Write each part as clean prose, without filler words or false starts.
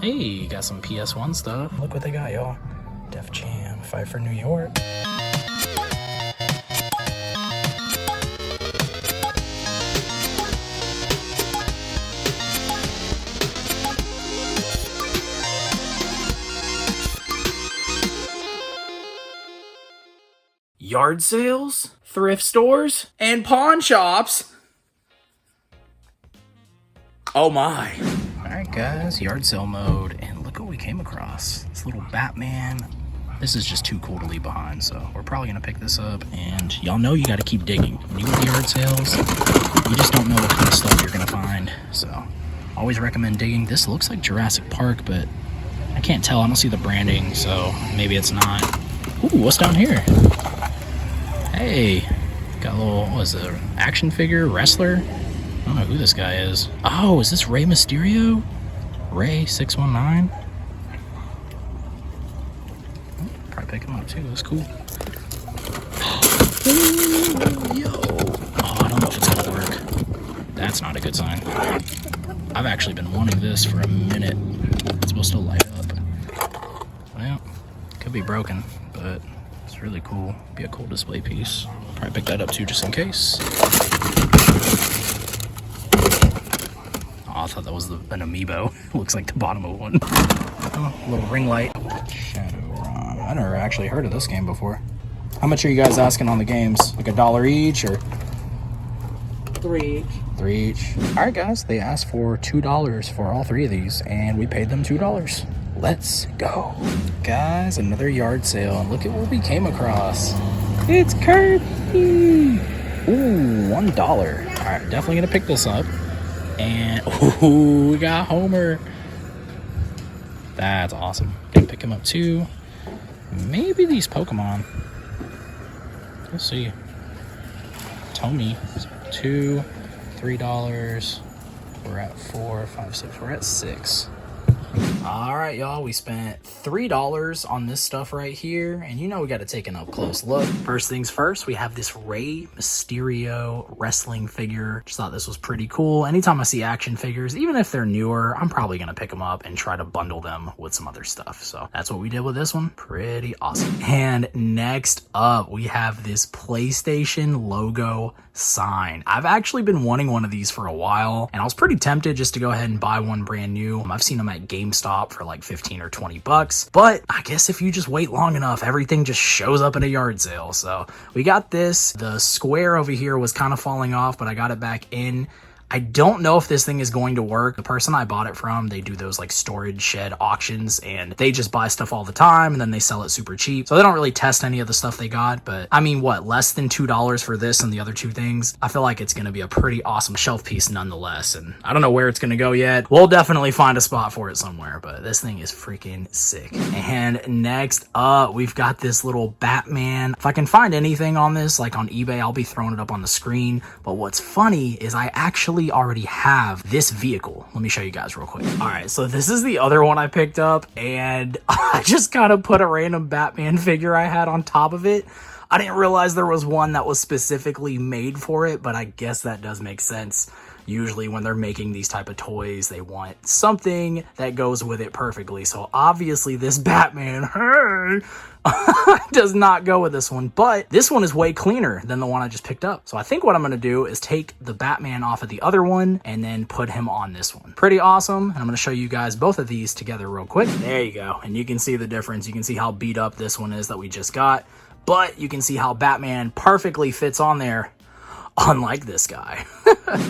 Hey, got some PS1 stuff. Look what they got, y'all. Def Jam, Fight for New York. Yard sales, thrift stores, and pawn shops. Oh my. Alright guys, yard sale mode, and look what we came across. This little Batman. This is just too cool to leave behind, so we're probably gonna pick this up. And y'all know you gotta keep digging. When you go to yard sales, you just don't know what kind of stuff you're gonna find. So always recommend digging. This looks like Jurassic Park, but I can't tell. I don't see the branding, so maybe it's not. Ooh, what's down here? Hey, got a little, what is it, action figure, wrestler? I don't know who this guy is. Oh, is this Rey Mysterio? Rey 619? Probably pick him up too, that's cool. Ooh, yo. Oh, I don't know if it's gonna work. That's not a good sign. I've actually been wanting this for a minute. It's supposed to light up. Well, could be broken, but it's really cool. Be a cool display piece. Probably pick that up too, just in case. Oh, I thought that was an amiibo. Looks like the bottom of one. Oh, a little ring light. Shadowrun. I never actually heard of this game before. How much are you guys asking on the games? Like $1 each, or? 3 each. 3 each. All right, guys. They asked for $2 for all 3 of these, and we paid them $2. Let's go. Guys, another yard sale, and look at what we came across. It's Kirby. Ooh, $1. All right, definitely gonna pick this up. And ooh, we got Homer. That's awesome. Gonna pick him up too. Maybe these Pokemon. We'll see. Tommy, $2, $3. We're at 4, 5, 6. We're at 6. All right, y'all, we spent $3 on this stuff right here, and you know we got to take an up close look. First things first, we have this Rey Mysterio wrestling figure. Just thought this was pretty cool. Anytime I see action figures, even if they're newer, I'm probably gonna pick them up and try to bundle them with some other stuff. So that's what we did with this one. Pretty awesome. And next up, we have this PlayStation logo sign. I've actually been wanting one of these for a while, and I was pretty tempted just to go ahead and buy one brand new. I've seen them at GameStop for like 15 or 20 bucks, but I guess if you just wait long enough, everything just shows up at a yard sale. So we got this. The square over here was kind of falling off, but I got it back in. I don't know if this thing is going to work. The person I bought it from, they do those like storage shed auctions, and they just buy stuff all the time and then they sell it super cheap. So they don't really test any of the stuff they got, but I mean, what, less than $2 for this and the other 2 things? I feel like it's going to be a pretty awesome shelf piece nonetheless. And I don't know where it's going to go yet. We'll definitely find a spot for it somewhere, but this thing is freaking sick. And next up, we've got this little Batman. If I can find anything on this, like on eBay, I'll be throwing it up on the screen. But what's funny is I actually already have this vehicle. Let me show you guys real quick. All right, so this is the other one I picked up, and I just kind of put a random Batman figure I had on top of it. I didn't realize there was one that was specifically made for it, but I guess that does make sense. Usually when they're making these type of toys, they want something that goes with it perfectly. So obviously this Batman, does not go with this one, but this one is way cleaner than the one I just picked up. So I think what I'm gonna do is take the Batman off of the other one and then put him on this one. Pretty awesome. And I'm gonna show you guys both of these together real quick. There you go. And you can see the difference. You can see how beat up this one is that we just got, but you can see how Batman perfectly fits on there, unlike this guy.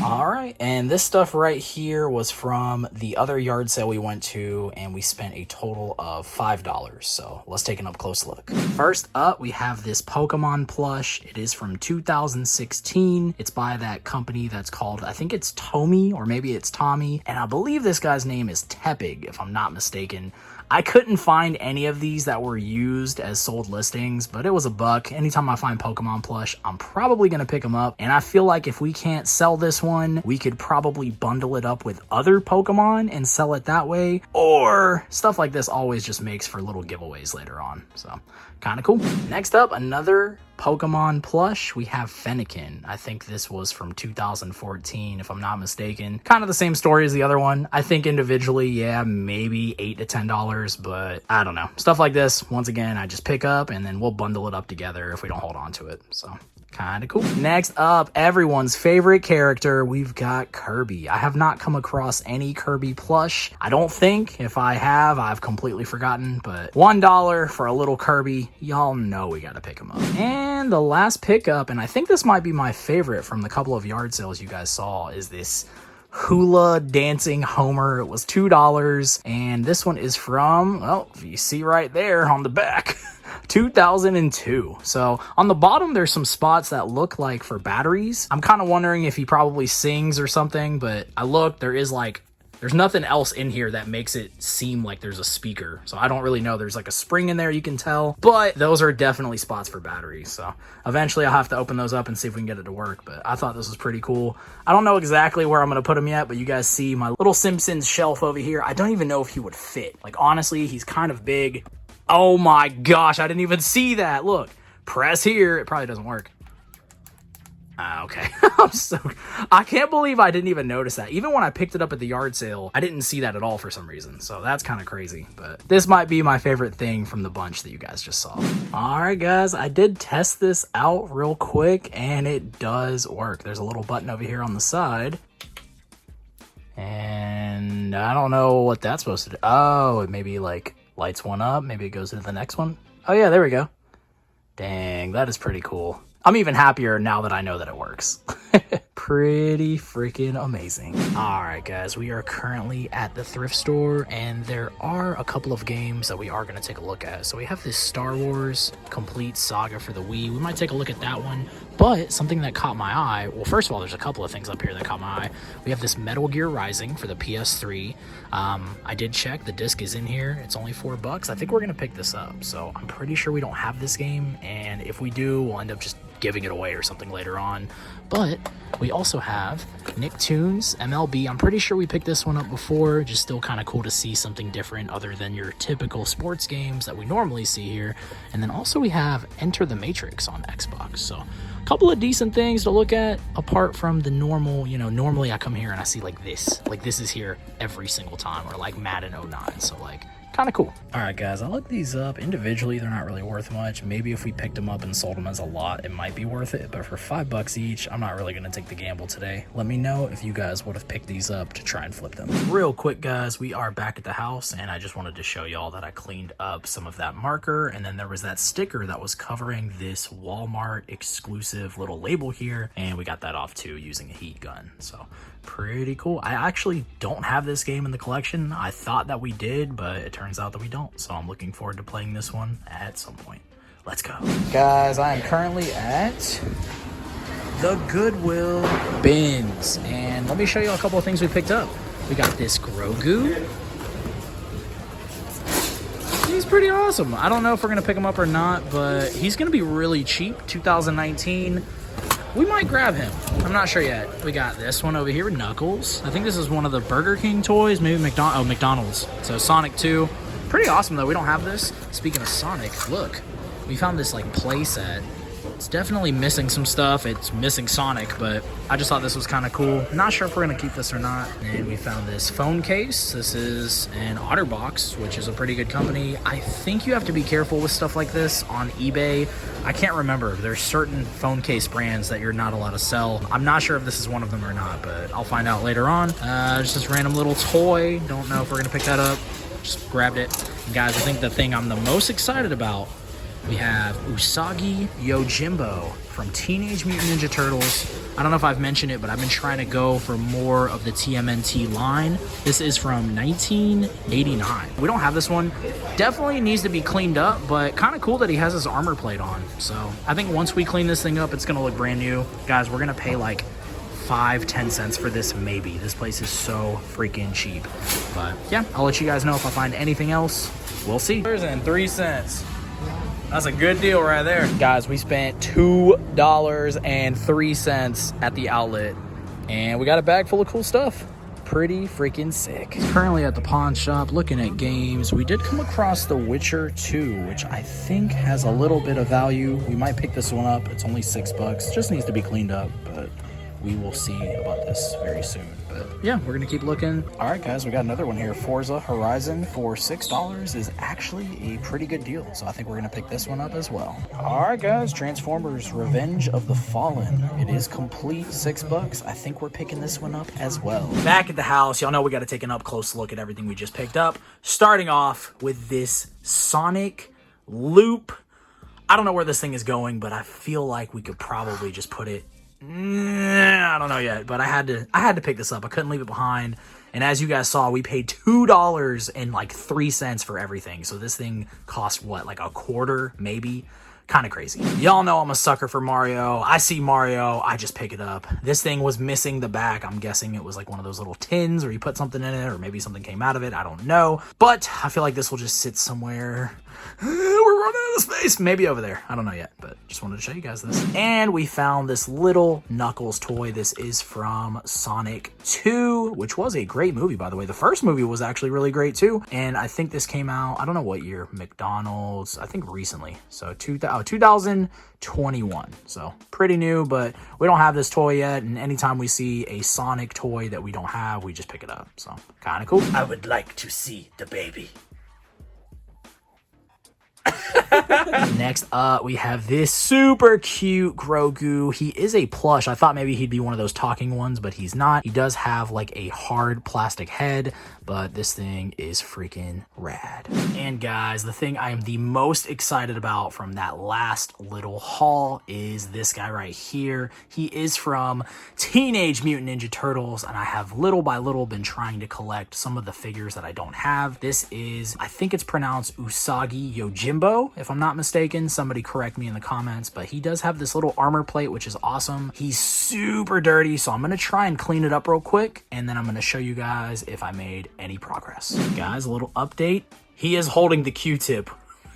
All right, and this stuff right here was from the other yard sale we went to, and we spent a total of $5. So let's take an up close look. First up, we have this Pokemon plush. It is from 2016. It's by that company that's called, I think it's Tomy, or maybe it's Tommy, and I believe this guy's name is Tepig, if I'm not mistaken. I couldn't find any of these that were used as sold listings, but it was $1. Anytime I find Pokemon plush, I'm probably going to pick them up. And I feel like if we can't sell sell this one, we could probably bundle it up with other Pokemon and sell it that way, or stuff like this always just makes for little giveaways later on. So kind of cool. Next up, another Pokemon plush. We have Fennekin. I think this was from 2014, if I'm not mistaken. Kind of the same story as the other one. I think individually, yeah, maybe $8 to $10, but I don't know. Stuff like this, once again, I just pick up and then we'll bundle it up together if we don't hold on to it. So kind of cool. Next up, everyone's favorite character, we've got Kirby. I have not come across any Kirby plush. I don't think. If I have, I've completely forgotten, but $1 for a little Kirby, y'all know we gotta pick him up. And the last pickup, and I think this might be my favorite from the couple of yard sales you guys saw, is this hula dancing Homer. It was $2, and this one is from, well, you see right there on the back, 2002. So on the bottom there's some spots that look like for batteries. I'm kind of wondering if he probably sings or something, but I looked, there's nothing else in here that makes it seem like there's a speaker. So I don't really know. There's like a spring in there, you can tell, but those are definitely spots for batteries. So eventually I'll have to open those up and see if we can get it to work, but I thought this was pretty cool. I don't know exactly where I'm going to put them yet, but you guys see my little Simpsons shelf over here. I don't even know if he would fit. Like, honestly, he's kind of big. Oh my gosh, I didn't even see that. Look, press here. It probably doesn't work. Okay. I can't believe I didn't even notice that. Even when I picked it up at the yard sale, I didn't see that at all for some reason. So that's kind of crazy, but this might be my favorite thing from the bunch that you guys just saw. All right, guys, I did test this out real quick and it does work. There's a little button over here on the side. And I don't know what that's supposed to do. Oh, it maybe like lights one up. Maybe it goes into the next one. Oh yeah, there we go. Dang, that is pretty cool. I'm even happier now that I know that it works. Pretty freaking amazing. All right, guys, we are currently at the thrift store and there are a couple of games that we are going to take a look at. So we have this Star Wars Complete Saga for the Wii. We might take a look at that one, but something that caught my eye, well, first of all, there's a couple of things up here that caught my eye. We have this Metal Gear Rising for the PS3. I did check, the disc is in here. It's only $4. I think we're going to pick this up. So I'm pretty sure we don't have this game, and if we do, we'll end up just giving it away or something later on. But we also have Nicktoons MLB. I'm pretty sure we picked this one up before. Just still kind of cool to see something different other than your typical sports games that we normally see here. And then also we have Enter the Matrix on Xbox. So a couple of decent things to look at apart from the normal, you know, normally I come here and I see like this is here every single time, or like Madden 09. So like, kind of cool. All right, guys, I looked these up individually. They're not really worth much. Maybe if we picked them up and sold them as a lot, it might be worth it. But for $5 each, I'm not really going to take the gamble today. Let me know if you guys would have picked these up to try and flip them. Real quick, guys, we are back at the house, and I just wanted to show y'all that I cleaned up some of that marker, and then there was that sticker that was covering this Walmart exclusive little label here, and we got that off too using a heat gun. So pretty cool. I actually don't have this game in the collection. I thought that we did, but it turns out that we don't. So I'm looking forward to playing this one at some point. Let's go. Guys, I am currently at the Goodwill bins, and let me show you a couple of things we picked up. We got this Grogu. He's pretty awesome. I don't know if we're gonna pick him up or not, but he's gonna be really cheap. 2019. We might grab him. I'm not sure yet. We got this one over here, Knuckles. I think this is one of the Burger King toys, maybe McDonald's. So Sonic 2. Pretty awesome though, we don't have this. Speaking of Sonic, look, we found this like play set. It's definitely missing some stuff. It's missing Sonic, but I just thought this was kind of cool. Not sure if we're gonna keep this or not. And we found this phone case. This is an OtterBox, which is a pretty good company. I think you have to be careful with stuff like this on eBay. I can't remember. There's certain phone case brands that you're not allowed to sell. I'm not sure if this is one of them or not, but I'll find out later on. It's just random little toy. Don't know if we're gonna pick that up. Just grabbed it. And guys, I think the thing I'm the most excited about, we have Usagi Yojimbo from Teenage Mutant Ninja Turtles. I don't know if I've mentioned it, but I've been trying to go for more of the TMNT line. This is from 1989. We don't have this one. Definitely needs to be cleaned up, but kind of cool that he has his armor plate on. So I think once we clean this thing up, it's going to look brand new. Guys, we're going to pay like 5-10 cents for this maybe. This place is so freaking cheap. But yeah, I'll let you guys know if I find anything else. We'll see. And 3 cents. That's a good deal right there. Guys, we spent $2.03 at the outlet. And we got a bag full of cool stuff. Pretty freaking sick. Currently at the pawn shop looking at games. We did come across The Witcher 2, which I think has a little bit of value. We might pick this one up. It's only $6. Just needs to be cleaned up, but we will see about this very soon. But yeah, we're gonna keep looking. All right, guys, we got another one here. Forza Horizon for $6 is actually a pretty good deal, so I think we're gonna pick this one up as well. All right, guys, Transformers Revenge of the Fallen. It is complete, $6. I think we're picking this one up as well. Back at the house, y'all know we got to take an up close look at everything we just picked up. Starting off with this Sonic Loop. I don't know where this thing is going, but I feel like we could probably just put it, I don't know yet, but I had to pick this up. I couldn't leave it behind. And as you guys saw, we paid $2.03 for everything. So this thing cost what, like a quarter, maybe? Kind of crazy. Y'all know I'm a sucker for Mario. I see Mario, I just pick it up. This thing was missing the back. I'm guessing it was like one of those little tins where you put something in it, or maybe something came out of it. I don't know. But I feel like this will just sit somewhere. We're running out of space. Maybe over there. I don't know yet, but just wanted to show you guys this. And we found this little Knuckles toy. This is from Sonic 2, which was a great movie, by the way. The first movie was actually really great too. And I think this came out, I don't know what year, McDonald's, I think recently. So 2021. So pretty new, but we don't have this toy yet. And anytime we see a Sonic toy that we don't have, we just pick it up. So kind of cool. I would like to see the baby. Next up, we have this super cute Grogu. He is a plush. I thought maybe he'd be one of those talking ones, but he's not. He does have like a hard plastic head, but this thing is freaking rad. And guys, the thing I am the most excited about from that last little haul is this guy right here. He is from Teenage Mutant Ninja Turtles, and I have little by little been trying to collect some of the figures that I don't have. This is, I think it's pronounced Usagi Yojimbo, if I'm not mistaken. Somebody correct me in the comments, but he does have this little armor plate, which is awesome. He's super dirty, so I'm gonna try and clean it up real quick, and then I'm gonna show you guys if I made any progress. Guys, a little update. He is holding the Q-tip,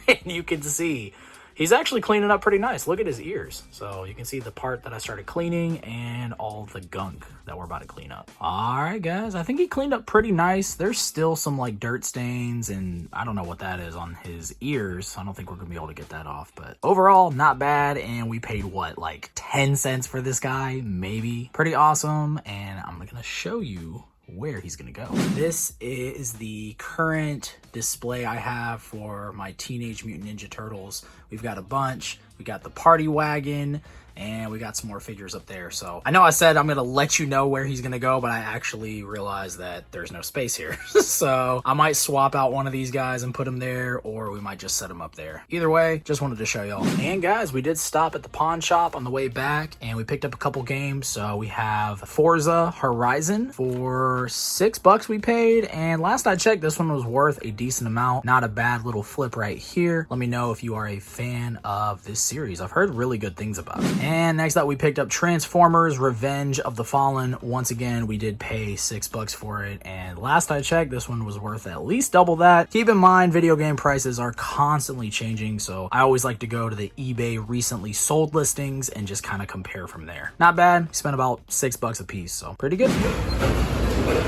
and you can see he's actually cleaning up pretty nice. Look at his ears. So you can see the part that I started cleaning and all the gunk that we're about to clean up. All right, guys, I think he cleaned up pretty nice. There's still some like dirt stains, and I don't know what that is on his ears. I don't think we're gonna be able to get that off, but overall, not bad. And we paid what, like 10 cents for this guy, maybe. Pretty awesome. And I'm gonna show you where he's gonna go. This is the current display I have for my Teenage Mutant Ninja Turtles. We've got a bunch. We got the party wagon, and we got some more figures up there. So I know I said I'm gonna let you know where he's gonna go, but I actually realized that there's no space here. So I might swap out one of these guys and put him there, or we might just set him up there. Either way, just wanted to show y'all. And guys, we did stop at the pawn shop on the way back, and we picked up a couple games. So we have Forza Horizon for $6 we paid, and last I checked, this one was worth a decent amount. Not a bad little flip right here. Let me know if you are a fan of this series. I've heard really good things about it. And next up, we picked up Transformers Revenge of the Fallen. Once again, we did pay $6 for it, and last I checked, this one was worth at least double that. Keep in mind, video game prices are constantly changing, so I always like to go to the eBay recently sold listings and just kind of compare from there. Not bad. Spent about $6 a piece, so pretty good.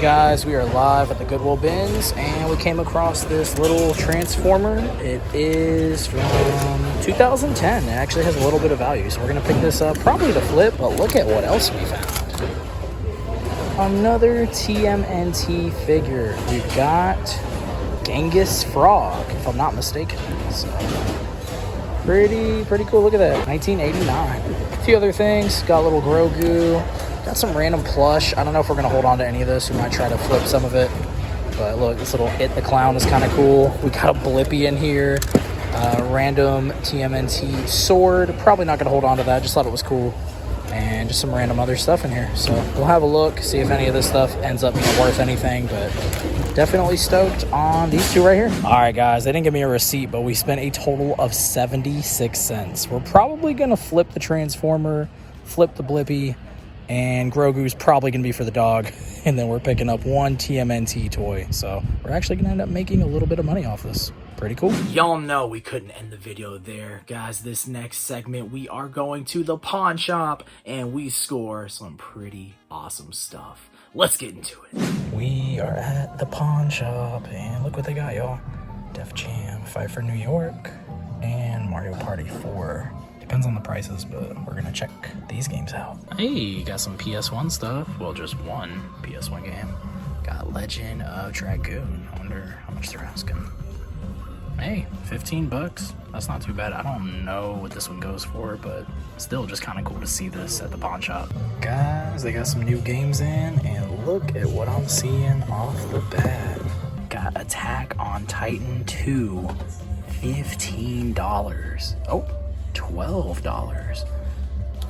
Guys, we are live at the Goodwill bins, and we came across this little Transformer. It is from 2010. It actually has a little bit of value, so we're gonna pick this up, probably to flip, but look at what else we found. Another TMNT figure. We've got Genghis Frog, if I'm not mistaken. So pretty cool. Look at that, 1989. A few other things. Got a little Grogu. Got some random plush. I don't know if we're going to hold on to any of this. We might try to flip some of it. But look, this little It the Clown is kind of cool. We got a Blippi in here. Random TMNT sword. Probably not going to hold on to that. Just thought it was cool. And just some random other stuff in here. So we'll have a look, see if any of this stuff ends up being worth anything. But definitely stoked on these two right here. All right, guys. They didn't give me a receipt, but we spent a total of 76 cents. We're probably going to flip the Transformer, flip the Blippi, and Grogu's probably going to be for the dog. And then we're picking up one TMNT toy. So we're actually going to end up making a little bit of money off this. Pretty cool. Y'all know we couldn't end the video there. Guys, this next segment, we are going to the pawn shop and we score some pretty awesome stuff. Let's get into it. We are at the pawn shop and look what they got, y'all. Def Jam, Fight for New York, and Mario Party 4. Depends on the prices, but we're gonna check these games out. Hey, got some PS1 stuff. Well, just one PS1 game. Got Legend of Dragoon. I wonder how much they're asking. Hey, 15 bucks. That's not too bad. I don't know what this one goes for, but still just kind of cool to see this at the pawn shop. Guys, they got some new games in, and look at what I'm seeing off the bat. Got Attack on Titan 2, $15. Oh, $12.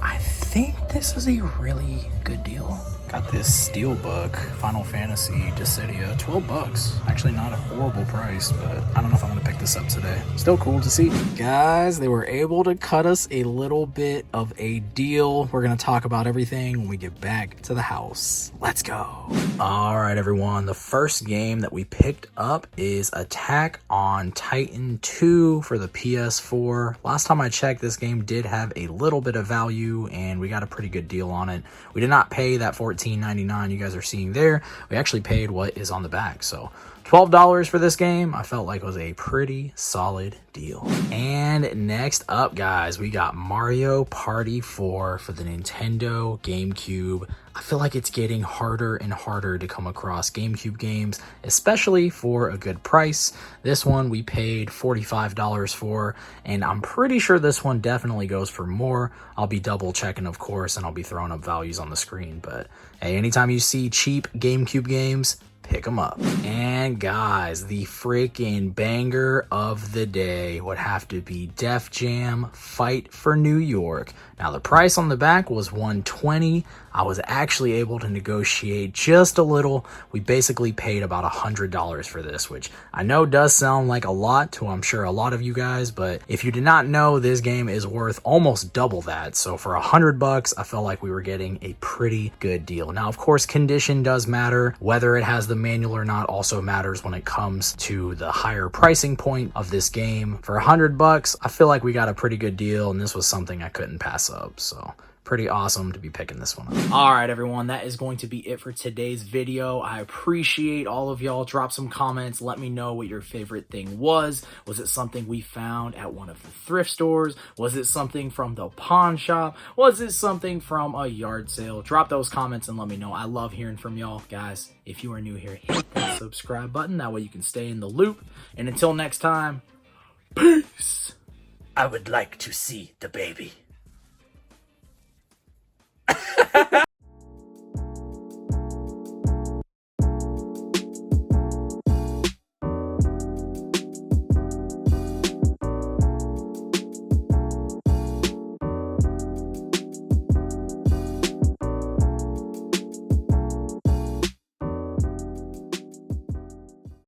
I think this is a really good deal. Got this Steelbook, Final Fantasy Dissidia, 12 bucks. Actually not a horrible price, but I don't know if I'm gonna pick this up today. Still cool to see. Guys, they were able to cut us a little bit of a deal. We're gonna talk about everything when we get back to the house. Let's go. All right, everyone. The first game that we picked up is Attack on Titan 2 for the PS4. Last time I checked, this game did have a little bit of value and we got a pretty good deal on it. We did not pay that $14.99 you guys are seeing there. We actually paid what is on the back. So $12 for this game, I felt like was a pretty solid deal. And next up, guys, we got Mario Party 4 for the Nintendo Gamecube. I feel like it's getting harder and harder to come across GameCube games, especially for a good price. This one we paid $45 for, and I'm pretty sure this one definitely goes for more. I'll be double checking, of course, and I'll be throwing up values on the screen. But hey, anytime you see cheap GameCube games, pick them up. And guys, the freaking banger of the day would have to be Def Jam Fight for New York. Now the price on the back was $120. I was actually able to negotiate just a little. We basically paid about $100 for this, which I know does sound like a lot to, I'm sure, a lot of you guys, but if you did not know, this game is worth almost double that. So for $100, I felt like we were getting a pretty good deal. Now, of course, condition does matter. Whether it has the manual or not also matters when it comes to the higher pricing point of this game. For $100, I feel like we got a pretty good deal, and this was something I couldn't pass up. So pretty awesome to be picking this one up. All right, everyone, that is going to be it for today's video. I appreciate all of y'all. Drop some comments. Let me know what your favorite thing was. Was it something we found at one of the thrift stores? Was it something from the pawn shop? Was it something from a yard sale? Drop those comments and let me know. I love hearing from y'all. Guys, if you are new here, hit that subscribe button. That way you can stay in the loop. And until next time, peace. I would like to see the baby.